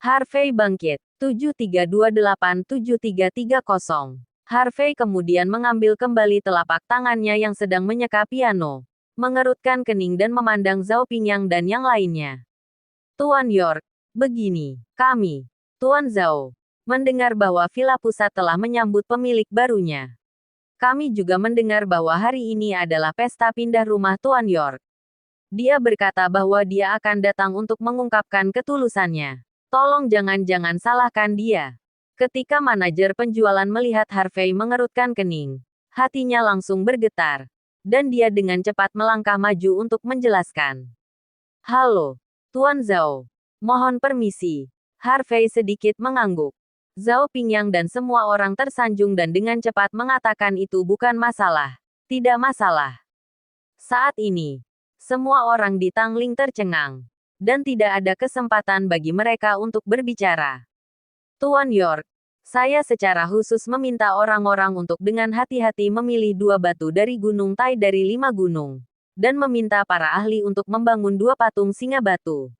Harvey bangkit. 7328-7330. Harvey kemudian mengambil kembali telapak tangannya yang sedang menyeka piano, mengerutkan kening dan memandang Zhao Pingyang dan yang lainnya. Tuan York, begini, kami, Tuan Zhao, mendengar bahwa Villa Pusat telah menyambut pemilik barunya. Kami juga mendengar bahwa hari ini adalah pesta pindah rumah Tuan York. Dia berkata bahwa dia akan datang untuk mengungkapkan ketulusannya. Tolong jangan salahkan dia. Ketika manajer penjualan melihat Harvey mengerutkan kening, hatinya langsung bergetar, dan dia dengan cepat melangkah maju untuk menjelaskan. Halo, Tuan Zhao. Mohon permisi. Harvey sedikit mengangguk. Zhao Pingyang dan semua orang tersanjung dan dengan cepat mengatakan itu bukan masalah. Tidak masalah. Saat ini, semua orang di Tangling tercengang, dan tidak ada kesempatan bagi mereka untuk berbicara. Tuan York, saya secara khusus meminta orang-orang untuk dengan hati-hati memilih 2 batu dari Gunung Tai dari 5 gunung, dan meminta para ahli untuk membangun 2 patung singa batu.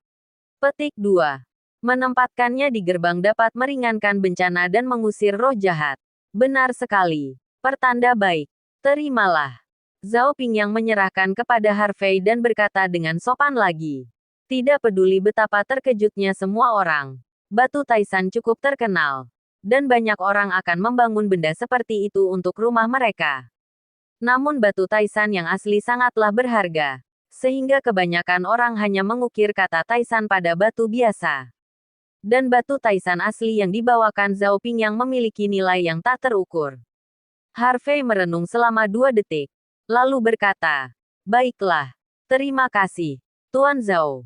Petik 2. Menempatkannya di gerbang dapat meringankan bencana dan mengusir roh jahat. Benar sekali. Pertanda baik. Terimalah. Zhao Pingyang menyerahkan kepada Harvey dan berkata dengan sopan lagi. Tidak peduli betapa terkejutnya semua orang. Batu Taisan cukup terkenal. Dan banyak orang akan membangun benda seperti itu untuk rumah mereka. Namun batu Taisan yang asli sangatlah berharga. Sehingga kebanyakan orang hanya mengukir kata Taisan pada batu biasa. Dan batu Taisan asli yang dibawakan Zhao Pingyang memiliki nilai yang tak terukur. Harvey merenung selama 2 detik. Lalu berkata, baiklah. Terima kasih, Tuan Zhao.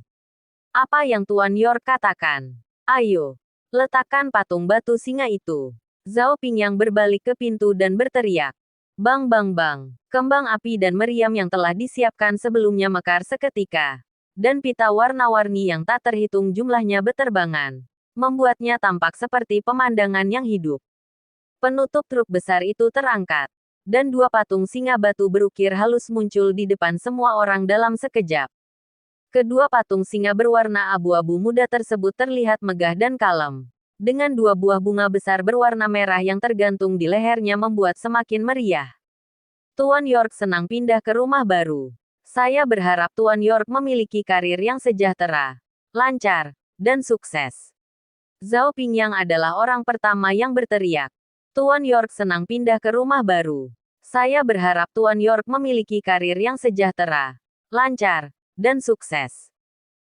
Apa yang Tuan York katakan? Ayo, letakkan patung batu singa itu. Zhao Pingyang berbalik ke pintu dan berteriak. Bang bang bang. Kembang api dan meriam yang telah disiapkan sebelumnya mekar seketika. Dan pita warna-warni yang tak terhitung jumlahnya beterbangan. Membuatnya tampak seperti pemandangan yang hidup. Penutup truk besar itu terangkat. Dan 2 patung singa batu berukir halus muncul di depan semua orang dalam sekejap. Kedua patung singa berwarna abu-abu muda tersebut terlihat megah dan kalem. Dengan 2 buah bunga besar berwarna merah yang tergantung di lehernya membuat semakin meriah. Tuan York senang pindah ke rumah baru. Saya berharap Tuan York memiliki karir yang sejahtera, lancar, dan sukses. Zhao Pingyang adalah orang pertama yang berteriak. Tuan York senang pindah ke rumah baru. Saya berharap Tuan York memiliki karir yang sejahtera, lancar, dan sukses.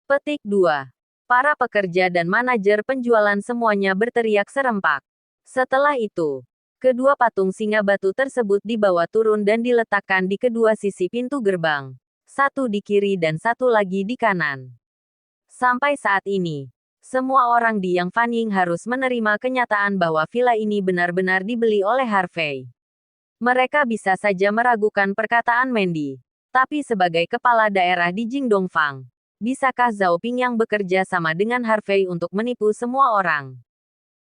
Petik 2. Para pekerja dan manajer penjualan semuanya berteriak serempak. Setelah itu, kedua patung singa batu tersebut dibawa turun dan diletakkan di kedua sisi pintu gerbang. Satu di kiri dan satu lagi di kanan. Sampai saat ini, semua orang di Yang Fanning harus menerima kenyataan bahwa villa ini benar-benar dibeli oleh Harvey. Mereka bisa saja meragukan perkataan Mandy. Tapi sebagai kepala daerah di Jingdongfang, bisakah Zhao Pingyang bekerja sama dengan Harvey untuk menipu semua orang?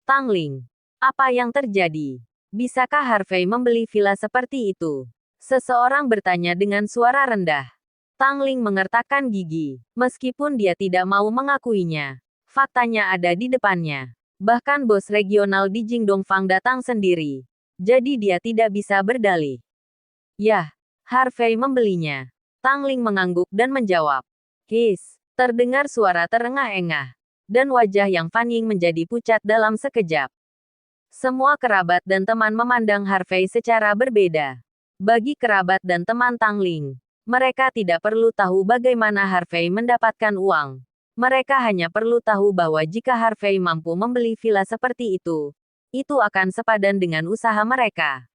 Tangling, apa yang terjadi? Bisakah Harvey membeli villa seperti itu? Seseorang bertanya dengan suara rendah. Tangling mengertakkan gigi, meskipun dia tidak mau mengakuinya. Faktanya ada di depannya. Bahkan bos regional di Jingdongfang datang sendiri. Jadi dia tidak bisa berdalih. Yah, Harvey membelinya. Tangling mengangguk dan menjawab. Terdengar suara terengah-engah. Dan wajah Yang Fanning menjadi pucat dalam sekejap. Semua kerabat dan teman memandang Harvey secara berbeda. Bagi kerabat dan teman Tangling, mereka tidak perlu tahu bagaimana Harvey mendapatkan uang. Mereka hanya perlu tahu bahwa jika Harvey mampu membeli villa seperti itu akan sepadan dengan usaha mereka.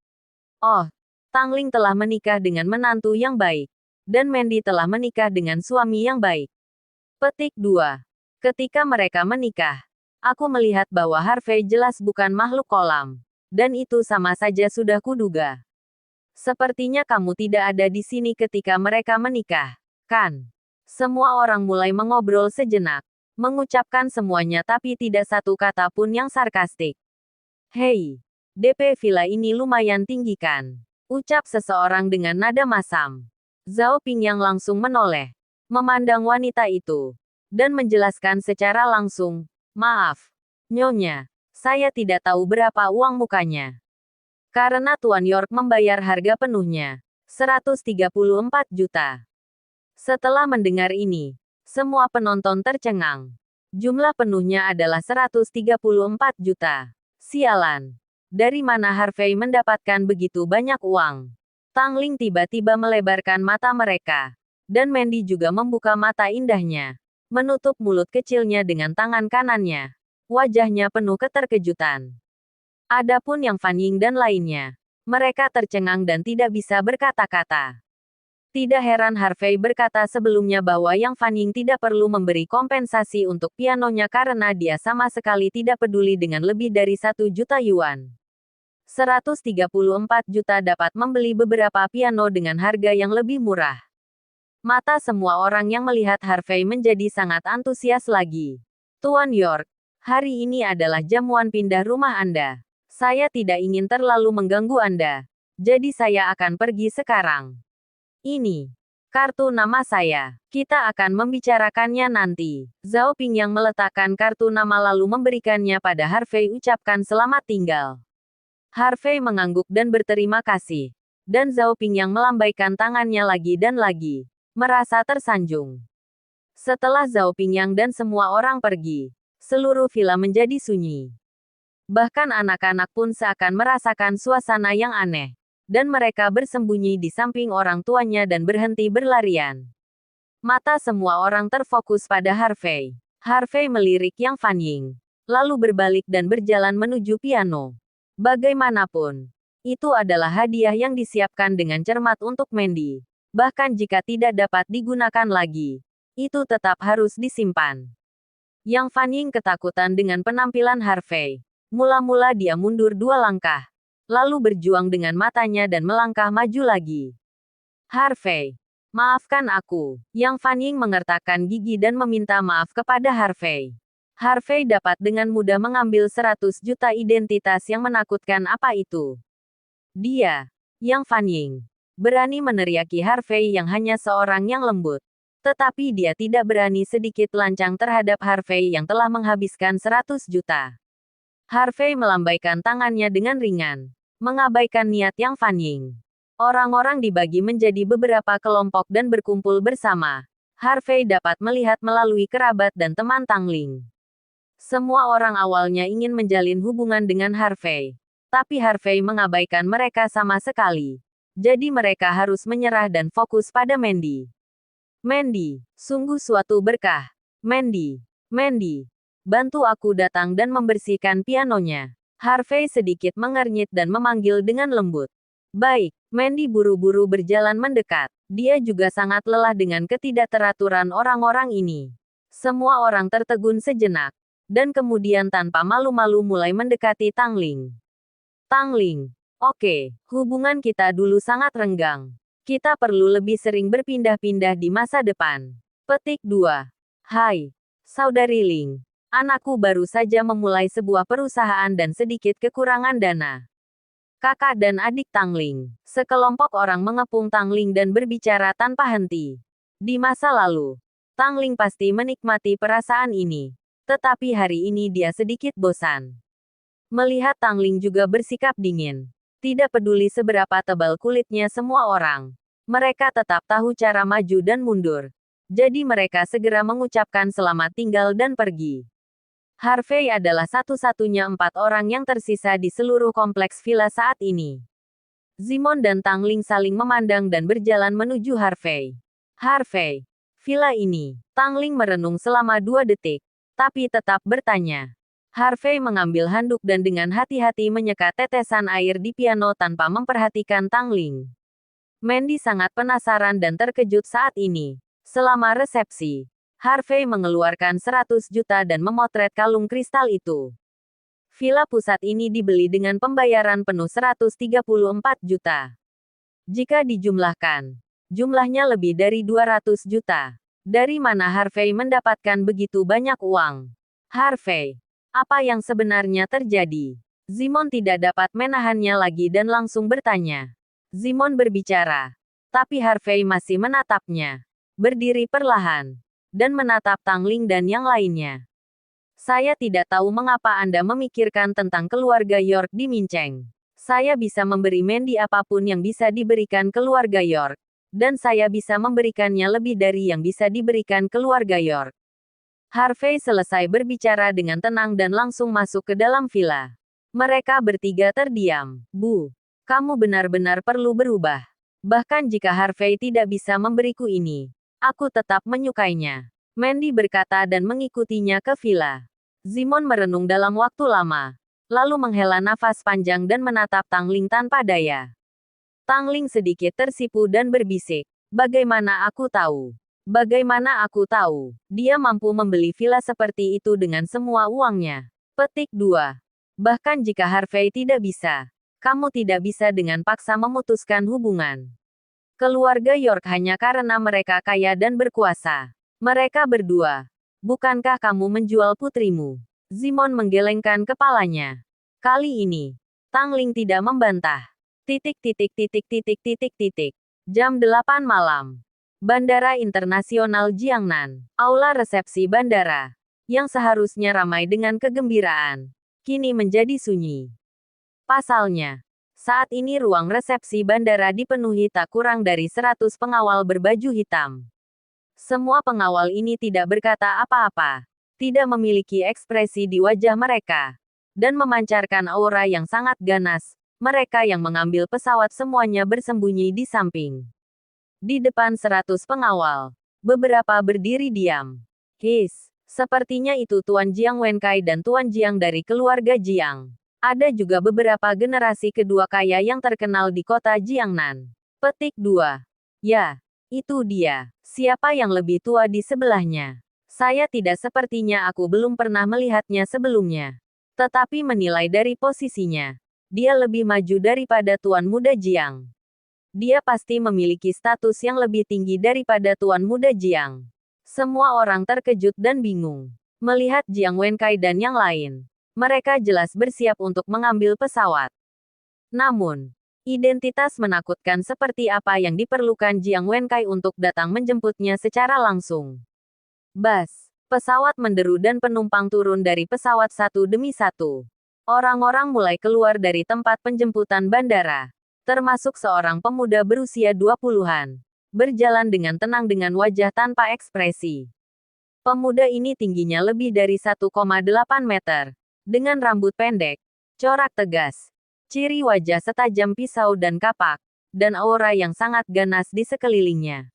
Oh, Tangling telah menikah dengan menantu yang baik. Dan Mandy telah menikah dengan suami yang baik. Petik 2. Ketika mereka menikah, aku melihat bahwa Harvey jelas bukan makhluk kolam. Dan itu sama saja sudah kuduga. Sepertinya kamu tidak ada di sini ketika mereka menikah, kan? Semua orang mulai mengobrol sejenak. Mengucapkan semuanya tapi tidak satu kata pun yang sarkastik. Hei, DP villa ini lumayan tinggi kan? Ucap seseorang dengan nada masam. Zhao Pingyang langsung menoleh, memandang wanita itu, dan menjelaskan secara langsung, maaf, Nyonya, saya tidak tahu berapa uang mukanya. Karena Tuan York membayar harga penuhnya, 134 juta. Setelah mendengar ini, semua penonton tercengang. Jumlah penuhnya adalah 134 juta. Sialan. Dari mana Harvey mendapatkan begitu banyak uang? Tangling tiba-tiba melebarkan mata mereka. Dan Mandy juga membuka mata indahnya. Menutup mulut kecilnya dengan tangan kanannya. Wajahnya penuh keterkejutan. Adapun yang Fan Ying dan lainnya, mereka tercengang dan tidak bisa berkata-kata. Tidak heran Harvey berkata sebelumnya bahwa Yang Fan Ying tidak perlu memberi kompensasi untuk pianonya karena dia sama sekali tidak peduli dengan lebih dari 1 juta yuan. 134 juta dapat membeli beberapa piano dengan harga yang lebih murah. Mata semua orang yang melihat Harvey menjadi sangat antusias lagi. Tuan York, hari ini adalah jamuan pindah rumah Anda. Saya tidak ingin terlalu mengganggu Anda. Jadi saya akan pergi sekarang. Ini kartu nama saya. Kita akan membicarakannya nanti. Zhao Ping yang meletakkan kartu nama lalu memberikannya pada Harvey ucapkan selamat tinggal. Harvey mengangguk dan berterima kasih. Dan Zhao Ping yang melambaikan tangannya lagi dan lagi. Merasa tersanjung. Setelah Zhao Ping yang dan semua orang pergi, seluruh villa menjadi sunyi. Bahkan anak-anak pun seakan merasakan suasana yang aneh. Dan mereka bersembunyi di samping orang tuanya dan berhenti berlarian. Mata semua orang terfokus pada Harvey. Harvey melirik Yang Fan Ying. Lalu berbalik dan berjalan menuju piano. Bagaimanapun, itu adalah hadiah yang disiapkan dengan cermat untuk Mandy. Bahkan jika tidak dapat digunakan lagi, itu tetap harus disimpan. Yang Fan Ying ketakutan dengan penampilan Harvey. Mula-mula dia mundur 2 langkah. Lalu berjuang dengan matanya dan melangkah maju lagi. Harvey, maafkan aku. Yang Fan Ying mengertakkan gigi dan meminta maaf kepada Harvey. Harvey dapat dengan mudah mengambil 100 juta identitas yang menakutkan apa itu. Dia, Yang Fan Ying, berani meneriaki Harvey yang hanya seorang yang lembut. Tetapi dia tidak berani sedikit lancang terhadap Harvey yang telah menghabiskan 100 juta. Harvey melambaikan tangannya dengan ringan, mengabaikan niat Yang Fan Ying. Orang-orang dibagi menjadi beberapa kelompok dan berkumpul bersama. Harvey dapat melihat melalui kerabat dan teman Tangling. Semua orang awalnya ingin menjalin hubungan dengan Harvey. Tapi Harvey mengabaikan mereka sama sekali. Jadi mereka harus menyerah dan fokus pada Mandy. Mandy, sungguh suatu berkah. Mandy, Mandy. Bantu aku datang dan membersihkan pianonya. Harvey sedikit mengernyit dan memanggil dengan lembut. Baik, Mandy buru-buru berjalan mendekat. Dia juga sangat lelah dengan ketidakteraturan orang-orang ini. Semua orang tertegun sejenak. Dan kemudian tanpa malu-malu mulai mendekati Tangling. Tangling, oke, hubungan kita dulu sangat renggang. Kita perlu lebih sering berpindah-pindah di masa depan. Petik 2. Hai, Saudari Ling. Anakku baru saja memulai sebuah perusahaan dan sedikit kekurangan dana. Kakak dan adik Tangling. Sekelompok orang mengepung Tangling dan berbicara tanpa henti. Di masa lalu, Tangling pasti menikmati perasaan ini. Tetapi hari ini dia sedikit bosan. Melihat Tangling juga bersikap dingin. Tidak peduli seberapa tebal kulitnya semua orang. Mereka tetap tahu cara maju dan mundur. Jadi mereka segera mengucapkan selamat tinggal dan pergi. Harvey adalah satu-satunya 4 orang yang tersisa di seluruh kompleks villa saat ini. Zimon dan Tangling saling memandang dan berjalan menuju Harvey. Harvey, villa ini. Tangling merenung selama 2 detik, tapi tetap bertanya. Harvey mengambil handuk dan dengan hati-hati menyeka tetesan air di piano tanpa memperhatikan Tangling. Mandy sangat penasaran dan terkejut saat ini. Selama resepsi, Harvey mengeluarkan 100 juta dan memotret kalung kristal itu. Villa pusat ini dibeli dengan pembayaran penuh 134 juta. Jika dijumlahkan, jumlahnya lebih dari 200 juta. Dari mana Harvey mendapatkan begitu banyak uang? Harvey, apa yang sebenarnya terjadi? Zimon tidak dapat menahannya lagi dan langsung bertanya. Zimon berbicara, tapi Harvey masih menatapnya. Berdiri perlahan dan menatap Tangling dan yang lainnya. Saya tidak tahu mengapa Anda memikirkan tentang keluarga York di Minceng. Saya bisa memberi Mandy apapun yang bisa diberikan keluarga York. Dan saya bisa memberikannya lebih dari yang bisa diberikan keluarga York. Harvey selesai berbicara dengan tenang dan langsung masuk ke dalam villa. Mereka bertiga terdiam. Bu, kamu benar-benar perlu berubah. Bahkan jika Harvey tidak bisa memberiku ini, aku tetap menyukainya. Mandy berkata dan mengikutinya ke villa. Simon merenung dalam waktu lama, lalu menghela nafas panjang dan menatap Tangling tanpa daya. Tangling sedikit tersipu dan berbisik, "Bagaimana aku tahu? Bagaimana aku tahu? Dia mampu membeli villa seperti itu dengan semua uangnya." Petik 2. Bahkan jika Harvey tidak bisa, kamu tidak bisa dengan paksa memutuskan hubungan. Keluarga York hanya karena mereka kaya dan berkuasa. Mereka berdua. Bukankah kamu menjual putrimu? Simon menggelengkan kepalanya. Kali ini, Tangling tidak membantah. Jam 8 malam. Bandara Internasional Jiangnan. Aula resepsi bandara. Yang seharusnya ramai dengan kegembiraan. Kini menjadi sunyi. Pasalnya, saat ini ruang resepsi bandara dipenuhi tak kurang dari 100 pengawal berbaju hitam. Semua pengawal ini tidak berkata apa-apa, tidak memiliki ekspresi di wajah mereka, dan memancarkan aura yang sangat ganas. Mereka yang mengambil pesawat semuanya bersembunyi di samping. Di depan 100 pengawal, beberapa berdiri diam. Sepertinya itu Tuan Jiang Wenkai dan Tuan Jiang dari keluarga Jiang. Ada juga beberapa generasi kedua kaya yang terkenal di kota Jiangnan. Petik 2. Ya. Itu dia. Siapa yang lebih tua di sebelahnya? Saya tidak sepertinya aku belum pernah melihatnya sebelumnya. Tetapi menilai dari posisinya, dia lebih maju daripada Tuan Muda Jiang. Dia pasti memiliki status yang lebih tinggi daripada Tuan Muda Jiang. Semua orang terkejut dan bingung. Melihat Jiang Wenkai dan yang lain. Mereka jelas bersiap untuk mengambil pesawat. Namun, identitas menakutkan seperti apa yang diperlukan Jiang Wenkai untuk datang menjemputnya secara langsung. Bas, pesawat menderu dan penumpang turun dari pesawat satu demi satu. Orang-orang mulai keluar dari tempat penjemputan bandara, termasuk seorang pemuda berusia 20-an, berjalan dengan tenang dengan wajah tanpa ekspresi. Pemuda ini tingginya lebih dari 1,8 meter, dengan rambut pendek, corak tegas, ciri wajah setajam pisau dan kapak, dan aura yang sangat ganas di sekelilingnya.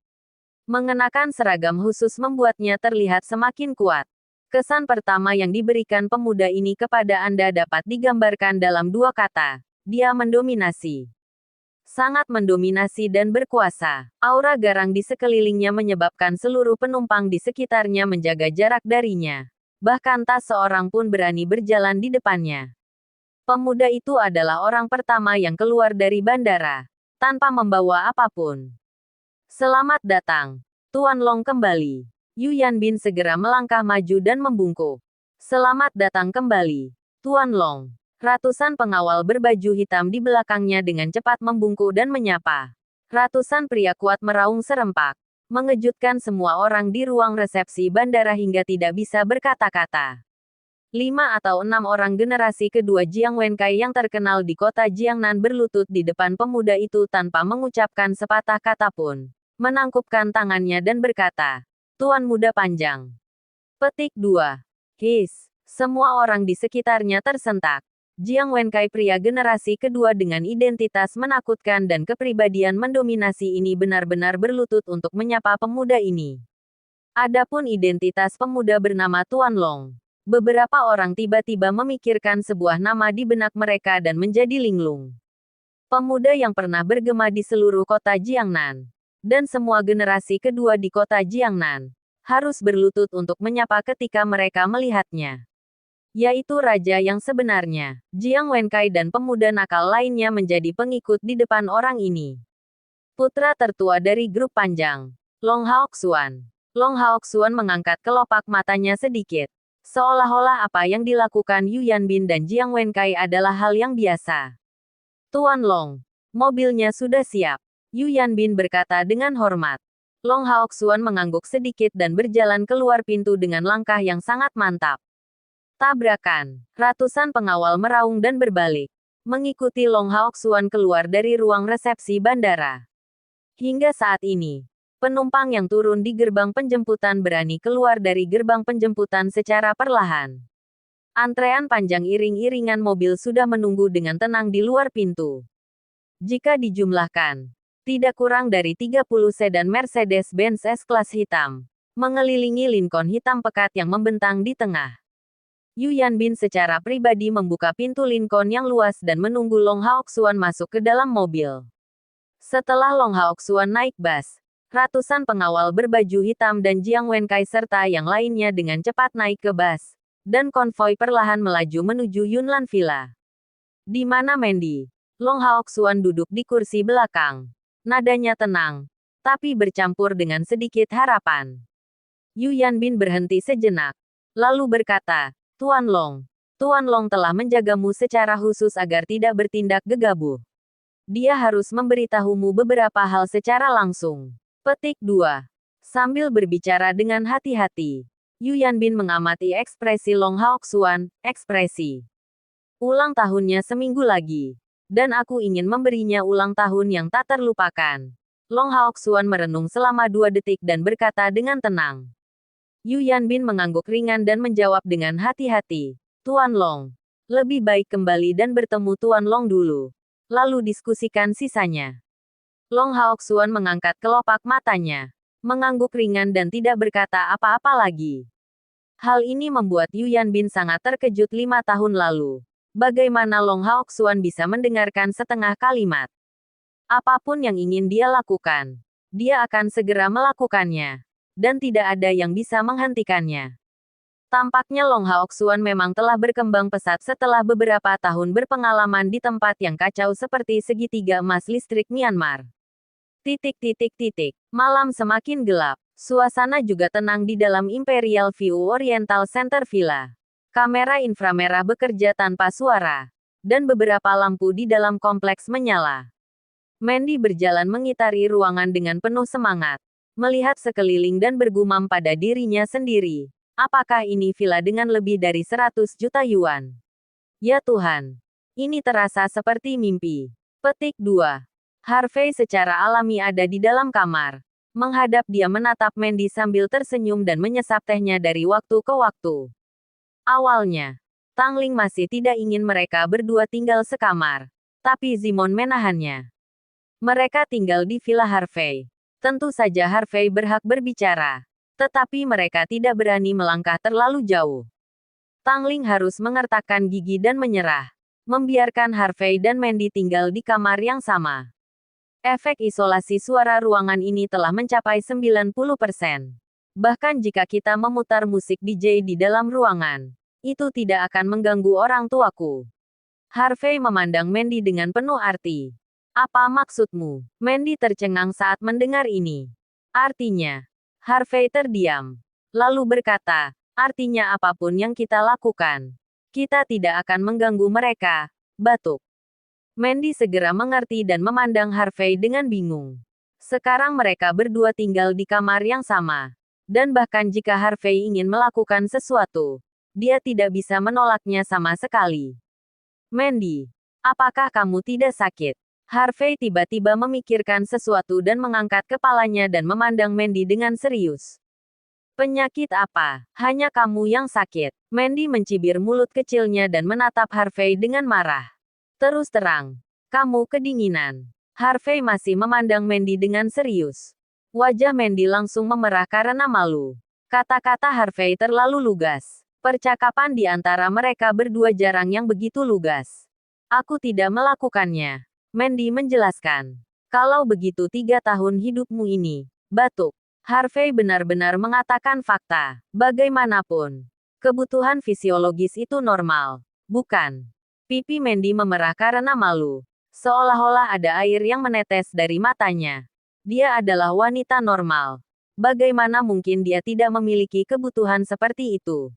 Mengenakan seragam khusus membuatnya terlihat semakin kuat. Kesan pertama yang diberikan pemuda ini kepada Anda dapat digambarkan dalam dua kata. Dia mendominasi. Sangat mendominasi dan berkuasa. Aura garang di sekelilingnya menyebabkan seluruh penumpang di sekitarnya menjaga jarak darinya. Bahkan tak seorang pun berani berjalan di depannya. Pemuda itu adalah orang pertama yang keluar dari bandara, tanpa membawa apapun. Selamat datang, Tuan Long kembali. Yu Yanbin segera melangkah maju dan membungkuk. Selamat datang kembali, Tuan Long. Ratusan pengawal berbaju hitam di belakangnya dengan cepat membungkuk dan menyapa. Ratusan pria kuat meraung serempak, mengejutkan semua orang di ruang resepsi bandara hingga tidak bisa berkata-kata. 5 atau 6 orang generasi kedua Jiang Wenkai yang terkenal di kota Jiangnan berlutut di depan pemuda itu tanpa mengucapkan sepatah kata pun. Menangkupkan tangannya dan berkata, "Tuan Muda Panjang." Petik 2. Semua orang di sekitarnya tersentak. Jiang Wenkai pria generasi kedua dengan identitas menakutkan dan kepribadian mendominasi ini benar-benar berlutut untuk menyapa pemuda ini. Adapun identitas pemuda bernama Tuan Long. Beberapa orang tiba-tiba memikirkan sebuah nama di benak mereka dan menjadi linglung. Pemuda yang pernah bergema di seluruh kota Jiangnan, dan semua generasi kedua di kota Jiangnan, harus berlutut untuk menyapa ketika mereka melihatnya. Yaitu raja yang sebenarnya. Jiang Wenkai dan pemuda nakal lainnya menjadi pengikut di depan orang ini. Putra tertua dari grup Panjang, Long Haoxuan. Long Haoxuan mengangkat kelopak matanya sedikit. Seolah-olah apa yang dilakukan Yu Yanbin dan Jiang Wenkai adalah hal yang biasa. Tuan Long, mobilnya sudah siap. Yu Yanbin berkata dengan hormat. Long Haoxuan mengangguk sedikit dan berjalan keluar pintu dengan langkah yang sangat mantap. Tabrakan. Ratusan pengawal meraung dan berbalik, mengikuti Long Haoxuan keluar dari ruang resepsi bandara. Hingga saat ini, penumpang yang turun di gerbang penjemputan berani keluar dari gerbang penjemputan secara perlahan. Antrean panjang iring-iringan mobil sudah menunggu dengan tenang di luar pintu. Jika dijumlahkan, tidak kurang dari 30 sedan Mercedes-Benz S-Class hitam, mengelilingi Lincoln hitam pekat yang membentang di tengah. Yu Yanbin secara pribadi membuka pintu Lincoln yang luas dan menunggu Long Haoxuan masuk ke dalam mobil. Setelah Long Haoxuan naik bus, ratusan pengawal berbaju hitam dan Jiang Wenkai serta yang lainnya dengan cepat naik ke bus, dan konvoi perlahan melaju menuju Yunlan Villa. Di mana Mandy? Long Haoxuan duduk di kursi belakang. Nadanya tenang, tapi bercampur dengan sedikit harapan. Yu Yanbin berhenti sejenak, lalu berkata, Tuan Long telah menjagamu secara khusus agar tidak bertindak gegabah. Dia harus memberitahumu beberapa hal secara langsung. Petik 2. Sambil berbicara dengan hati-hati, Yu Yanbin mengamati ekspresi Long Haoxuan, ekspresi ulang tahunnya seminggu lagi. Dan aku ingin memberinya ulang tahun yang tak terlupakan. Long Haoxuan merenung selama 2 detik dan berkata dengan tenang. Yu Yanbin mengangguk ringan dan menjawab dengan hati-hati. Tuan Long, lebih baik kembali dan bertemu Tuan Long dulu. Lalu diskusikan sisanya. Long Haoxuan mengangkat kelopak matanya, mengangguk ringan dan tidak berkata apa-apa lagi. Hal ini membuat Yu Yanbin sangat terkejut 5 tahun lalu. Bagaimana Long Haoxuan bisa mendengarkan setengah kalimat? Apapun yang ingin dia lakukan, dia akan segera melakukannya. Dan tidak ada yang bisa menghentikannya. Tampaknya Long Haoxuan memang telah berkembang pesat setelah beberapa tahun berpengalaman di tempat yang kacau seperti segitiga emas listrik Myanmar. Malam semakin gelap. Suasana juga tenang di dalam Imperial View Oriental Center Villa. Kamera inframerah bekerja tanpa suara. Dan beberapa lampu di dalam kompleks menyala. Mandy berjalan mengitari ruangan dengan penuh semangat. Melihat sekeliling dan bergumam pada dirinya sendiri. Apakah ini villa dengan lebih dari 100 juta yuan? Ya Tuhan. Ini terasa seperti mimpi. Petik 2. Harvey secara alami ada di dalam kamar. Menghadap dia menatap Mandy sambil tersenyum dan menyesap tehnya dari waktu ke waktu. Awalnya, Tangling masih tidak ingin mereka berdua tinggal sekamar. Tapi Zimon menahannya. Mereka tinggal di Villa Harvey. Tentu saja Harvey berhak berbicara. Tetapi mereka tidak berani melangkah terlalu jauh. Tangling harus mengertakkan gigi dan menyerah. Membiarkan Harvey dan Mandy tinggal di kamar yang sama. Efek isolasi suara ruangan ini telah mencapai 90%. Bahkan jika kita memutar musik DJ di dalam ruangan, itu tidak akan mengganggu orang tuaku. Harvey memandang Mandy dengan penuh arti. Apa maksudmu? Mandy tercengang saat mendengar ini. Artinya, Harvey terdiam. Lalu berkata, artinya apapun yang kita lakukan, kita tidak akan mengganggu mereka. Batuk. Mandy segera mengerti dan memandang Harvey dengan bingung. Sekarang mereka berdua tinggal di kamar yang sama. Dan bahkan jika Harvey ingin melakukan sesuatu, dia tidak bisa menolaknya sama sekali. Mandy, apakah kamu tidak sakit? Harvey tiba-tiba memikirkan sesuatu dan mengangkat kepalanya dan memandang Mandy dengan serius. Penyakit apa? Hanya kamu yang sakit. Mandy mencibir mulut kecilnya dan menatap Harvey dengan marah. Terus terang, kamu kedinginan. Harvey masih memandang Mandy dengan serius. Wajah Mandy langsung memerah karena malu. Kata-kata Harvey terlalu lugas. Percakapan di antara mereka berdua jarang yang begitu lugas. Aku tidak melakukannya. Mandy menjelaskan. Kalau begitu 3 tahun hidupmu ini, batuk. Harvey benar-benar mengatakan fakta. Bagaimanapun, kebutuhan fisiologis itu normal, bukan? Pipi Mandy memerah karena malu. Seolah-olah ada air yang menetes dari matanya. Dia adalah wanita normal. Bagaimana mungkin dia tidak memiliki kebutuhan seperti itu?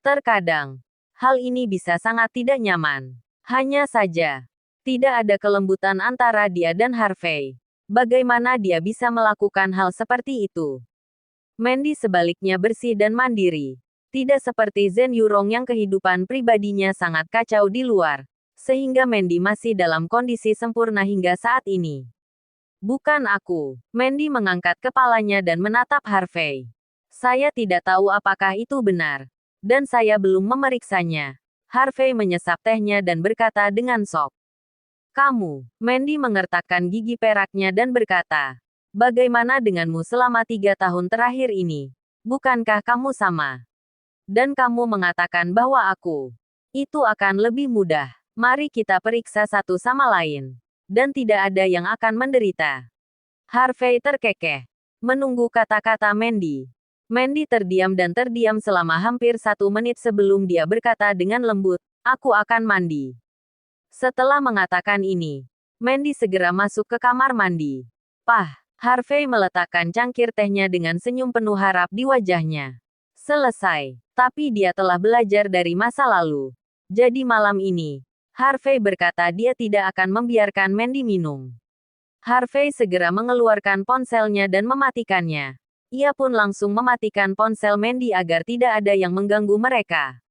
Terkadang, hal ini bisa sangat tidak nyaman. Hanya saja, tidak ada kelembutan antara dia dan Harvey. Bagaimana dia bisa melakukan hal seperti itu? Mandy sebaliknya bersih dan mandiri. Tidak seperti Zhen Yurong yang kehidupan pribadinya sangat kacau di luar, sehingga Mandy masih dalam kondisi sempurna hingga saat ini. Bukan aku. Mandy mengangkat kepalanya dan menatap Harvey. Saya tidak tahu apakah itu benar. Dan saya belum memeriksanya. Harvey menyesap tehnya dan berkata dengan sok. Kamu. Mandy mengertakkan gigi peraknya dan berkata. Bagaimana denganmu selama 3 tahun terakhir ini? Bukankah kamu sama? Dan kamu mengatakan bahwa aku. Itu akan lebih mudah. Mari kita periksa satu sama lain. Dan tidak ada yang akan menderita. Harvey terkekeh. Menunggu kata-kata Mandy. Mandy terdiam dan terdiam selama hampir 1 menit sebelum dia berkata dengan lembut, aku akan mandi. Setelah mengatakan ini, Mandy segera masuk ke kamar mandi. Pah, Harvey meletakkan cangkir tehnya dengan senyum penuh harap di wajahnya. Selesai, tapi dia telah belajar dari masa lalu. Jadi malam ini, Harvey berkata dia tidak akan membiarkan Mandy minum. Harvey segera mengeluarkan ponselnya dan mematikannya. Ia pun langsung mematikan ponsel Mandy agar tidak ada yang mengganggu mereka.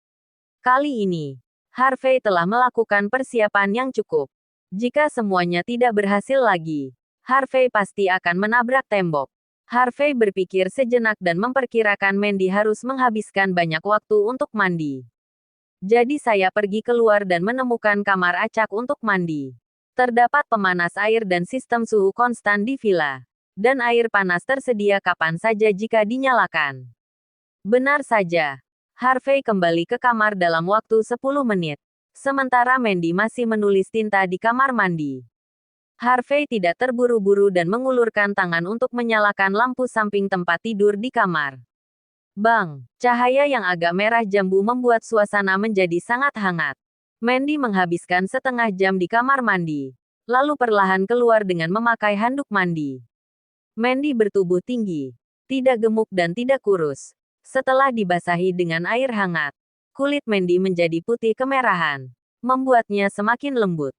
Kali ini, Harvey telah melakukan persiapan yang cukup. Jika semuanya tidak berhasil lagi, Harvey pasti akan menabrak tembok. Harvey berpikir sejenak dan memperkirakan Mandy harus menghabiskan banyak waktu untuk mandi. Jadi saya pergi keluar dan menemukan kamar acak untuk mandi. Terdapat pemanas air dan sistem suhu konstan di villa. Dan air panas tersedia kapan saja jika dinyalakan. Benar saja. Harvey kembali ke kamar dalam waktu 10 menit. Sementara Mandy masih menulis tinta di kamar mandi. Harvey tidak terburu-buru dan mengulurkan tangan untuk menyalakan lampu samping tempat tidur di kamar. Bang, cahaya yang agak merah jambu membuat suasana menjadi sangat hangat. Mandy menghabiskan setengah jam di kamar mandi. Lalu perlahan keluar dengan memakai handuk mandi. Mandy bertubuh tinggi, tidak gemuk dan tidak kurus. Setelah dibasahi dengan air hangat, kulit Mandy menjadi putih kemerahan, membuatnya semakin lembut.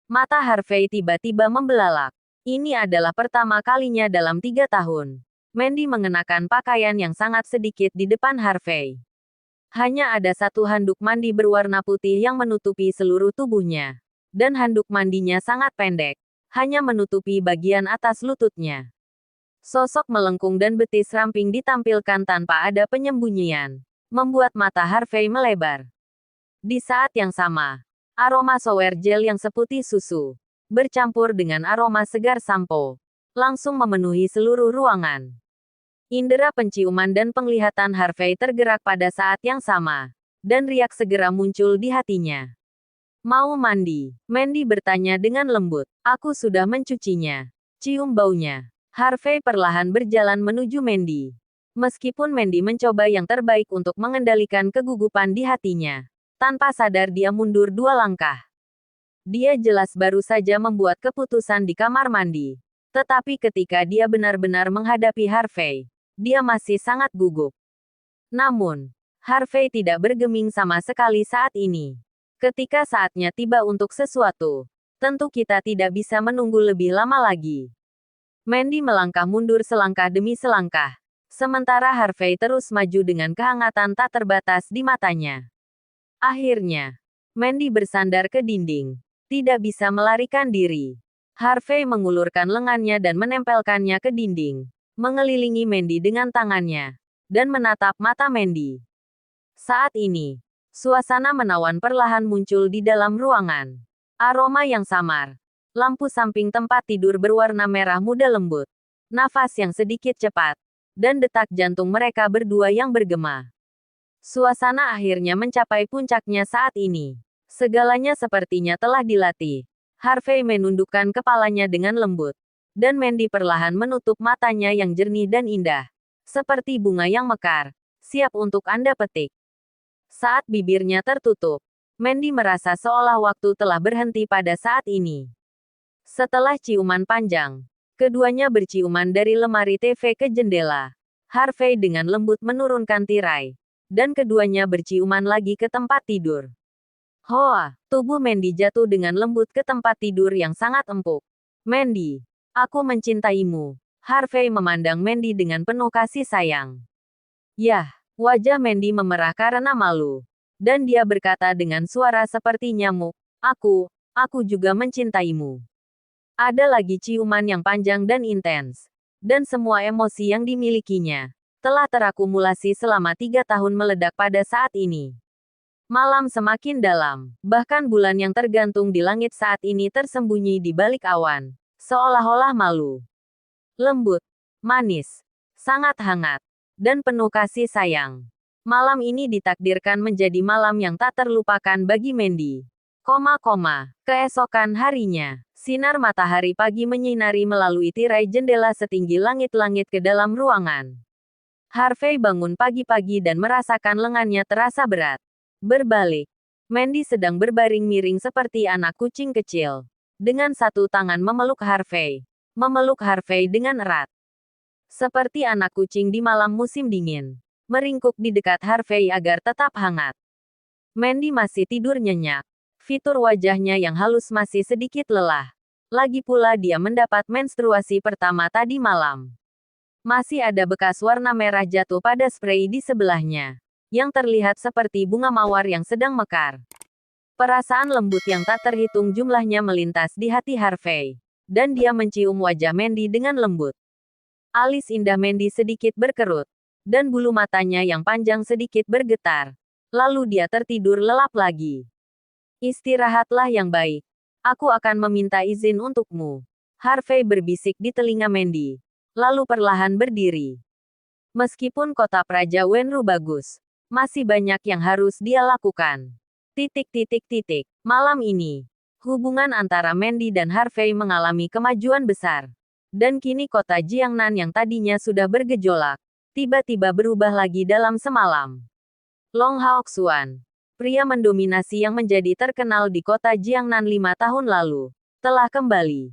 Mata Harvey tiba-tiba membelalak. Ini adalah pertama kalinya dalam 3 tahun. Mandy mengenakan pakaian yang sangat sedikit di depan Harvey. Hanya ada satu handuk mandi berwarna putih yang menutupi seluruh tubuhnya. Dan handuk mandinya sangat pendek, hanya menutupi bagian atas lututnya. Sosok melengkung dan betis ramping ditampilkan tanpa ada penyembunyian, membuat mata Harvey melebar. Di saat yang sama, aroma shower gel yang seputih susu, bercampur dengan aroma segar sampo, langsung memenuhi seluruh ruangan. Indera penciuman dan penglihatan Harvey tergerak pada saat yang sama, dan riak segera muncul di hatinya. Mau mandi? Mandy bertanya dengan lembut. Aku sudah mencucinya. Cium baunya. Harvey perlahan berjalan menuju Mandy. Meskipun Mandy mencoba yang terbaik untuk mengendalikan kegugupan di hatinya, tanpa sadar dia mundur 2 langkah. Dia jelas baru saja membuat keputusan di kamar mandi. Tetapi ketika dia benar-benar menghadapi Harvey, dia masih sangat gugup. Namun, Harvey tidak bergeming sama sekali saat ini. Ketika saatnya tiba untuk sesuatu, tentu kita tidak bisa menunggu lebih lama lagi. Mandy melangkah mundur selangkah demi selangkah. Sementara Harvey terus maju dengan kehangatan tak terbatas di matanya. Akhirnya, Mandy bersandar ke dinding. Tidak bisa melarikan diri. Harvey mengulurkan lengannya dan menempelkannya ke dinding. Mengelilingi Mandy dengan tangannya. Dan menatap mata Mandy. Saat ini, suasana menawan perlahan muncul di dalam ruangan. Aroma yang samar. Lampu samping tempat tidur berwarna merah muda lembut. Nafas yang sedikit cepat. Dan detak jantung mereka berdua yang bergema. Suasana akhirnya mencapai puncaknya saat ini. Segalanya sepertinya telah dilatih. Harvey menundukkan kepalanya dengan lembut. Dan Mandy perlahan menutup matanya yang jernih dan indah. Seperti bunga yang mekar. Siap untuk Anda petik. Saat bibirnya tertutup, Mandy merasa seolah waktu telah berhenti pada saat ini. Setelah ciuman panjang, keduanya berciuman dari lemari TV ke jendela. Harvey dengan lembut menurunkan tirai. Dan keduanya berciuman lagi ke tempat tidur. Hoa, tubuh Mandy jatuh dengan lembut ke tempat tidur yang sangat empuk. Mandy, aku mencintaimu. Harvey memandang Mandy dengan penuh kasih sayang. Yah, Wajah Mandy memerah karena malu. Dan dia berkata dengan suara seperti nyamuk, aku juga mencintaimu. Ada lagi ciuman yang panjang dan intens. Dan semua emosi yang dimilikinya telah terakumulasi selama 3 tahun meledak pada saat ini. Malam semakin dalam, bahkan bulan yang tergantung di langit saat ini tersembunyi di balik awan, seolah-olah malu. Lembut, manis, sangat hangat, dan penuh kasih sayang. Malam ini ditakdirkan menjadi malam yang tak terlupakan bagi Mandy. Keesokan harinya, sinar matahari pagi menyinari melalui tirai jendela setinggi langit-langit ke dalam ruangan. Harvey bangun pagi-pagi dan merasakan lengannya terasa berat. Berbalik, Mandy sedang berbaring miring seperti anak kucing kecil. Dengan satu tangan memeluk Harvey dengan erat. Seperti anak kucing di malam musim dingin. Meringkuk di dekat Harvey agar tetap hangat. Mandy masih tidur nyenyak. Fitur wajahnya yang halus masih sedikit lelah. Lagi pula dia mendapat menstruasi pertama tadi malam. Masih ada bekas warna merah jatuh pada spray di sebelahnya, yang terlihat seperti bunga mawar yang sedang mekar. Perasaan lembut yang tak terhitung jumlahnya melintas di hati Harvey. Dan dia mencium wajah Mandy dengan lembut. Alis indah Mandy sedikit berkerut. Dan bulu matanya yang panjang sedikit bergetar. Lalu dia tertidur lelap lagi. Istirahatlah yang baik. Aku akan meminta izin untukmu. Harvey berbisik di telinga Mandy. Lalu perlahan berdiri. Meskipun kota Praja Wenru bagus, masih banyak yang harus dia lakukan. Malam ini, hubungan antara Mandy dan Harvey mengalami kemajuan besar. Dan kini kota Jiangnan yang tadinya sudah bergejolak, tiba-tiba berubah lagi dalam semalam. Long Haoxuan, pria mendominasi yang menjadi terkenal di kota Jiangnan 5 tahun lalu, telah kembali.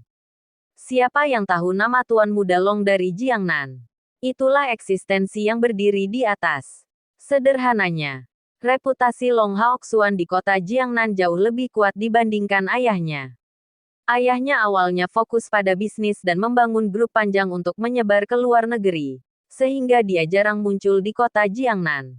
Siapa yang tahu nama tuan muda Long dari Jiangnan? Itulah eksistensi yang berdiri di atas. Sederhananya, reputasi Long Haoxuan di kota Jiangnan jauh lebih kuat dibandingkan ayahnya. Ayahnya awalnya fokus pada bisnis dan membangun grup panjang untuk menyebar ke luar negeri. Sehingga dia jarang muncul di kota Jiangnan.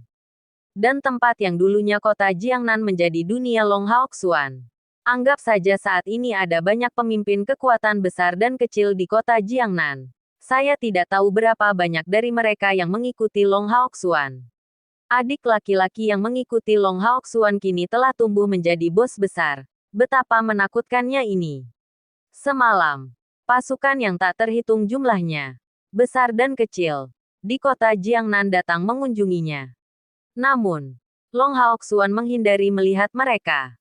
Dan tempat yang dulunya kota Jiangnan menjadi dunia Long Haoxuan. Anggap saja saat ini ada banyak pemimpin kekuatan besar dan kecil di kota Jiangnan. Saya tidak tahu berapa banyak dari mereka yang mengikuti Long Haoxuan. Adik laki-laki yang mengikuti Long Haoxuan kini telah tumbuh menjadi bos besar. Betapa menakutkannya ini. Semalam, pasukan yang tak terhitung jumlahnya, besar dan kecil, di kota Jiangnan datang mengunjunginya. Namun, Long Haoxuan menghindari melihat mereka.